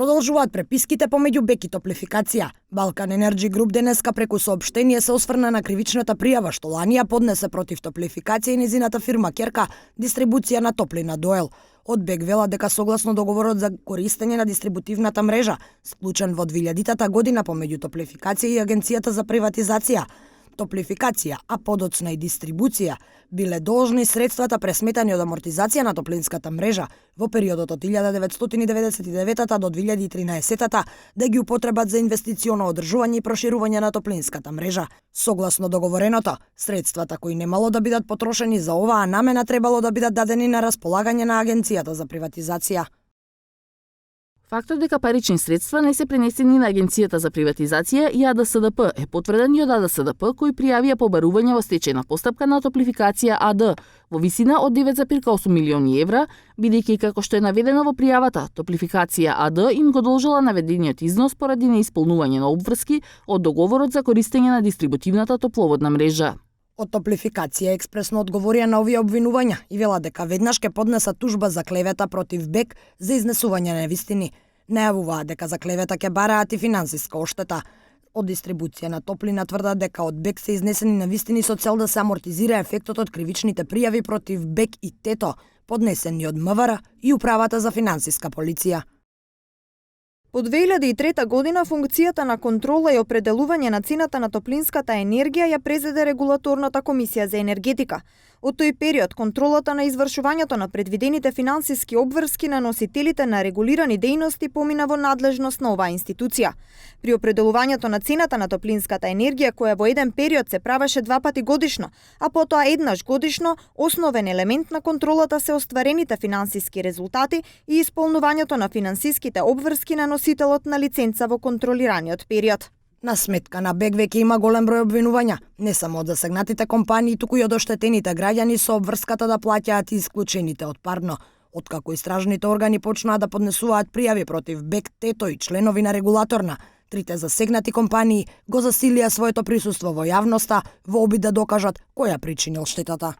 Продолжуваат преписките помеѓу БЕК и Топлификација. Балкан Енерджи Груп денеска преку соопштение се осврна на кривичната пријава што ланија поднесе против Топлификација и незината фирма Керка дистрибуција на топлина до ел. Од БЕК велат дека согласно договорот за користење на дистрибутивната мрежа, склучен во 2000 година помеѓу Топлификација и Агенцијата за приватизација, Топлификација, а подоцна и дистрибуција, биле должни средствата пресметани од амортизација на топлинската мрежа во периодот од 1999 до 2013 да ги употребат за инвестиционо одржување и проширување на топлинската мрежа. Согласно договореното, средствата кои немало да бидат потрошени за оваа намена требало да бидат дадени на располагање на Агенцијата за приватизација. Фактот дека парични средства не се пренесени на Агенцијата за приватизација и АДСДП е потврден и од АДСДП кои пријавија побарување во стечајна постапка на Топлификација АД во висина од 9,8 милиони евра, бидејќи како што е наведено во пријавата, Топлификација АД им го должела наведениот износ поради неисполнување на обврски од договорот за користење на дистрибутивната топловодна мрежа. Од Топлификација експресно одговорија на овие обвинувања и вела дека веднаш ќе поднесат тужба за клевета против БЕК за изнесување на невистини. Најавуваат дека за клевета ќе бараат и финансиска оштета. Од дистрибуција на топлина тврдат дека од БЕК се изнесени невистини со цел да се амортизира ефектот од кривичните пријави против БЕК и ТЕТО, поднесени од МВР и Управата за финансиска полиција. По 2003 година функцијата на контрола и определување на цената на топлинската енергија ја презеде Регулаторната комисија за енергетика. Од тој период контролата на извршувањето на предвидените финансиски обврски на носителите на регулирани дејности помина во надлежност на оваа институција. При определувањето на цената на топлинската енергија, која во еден период се правеше 2 пати годишно, а потоа еднаш годишно, основен елемент на контролата се остварените финансиски резултати и исполнувањето на финансиските обврски на носителот на лиценца во контролираниот период. На сметка на БЕК веќе има голем број обвинувања, не само од засегнатите компании, туку и од оштетените граѓани со обврската да плаќаат и исклучените од парно. Откако истражните органи почнаа да поднесуваат пријави против БЕК, ТЕТО и членови на регулаторна, трите засегнати компании го засилија своето присуство во јавноста во обид да докажат кој ја причинил штетата.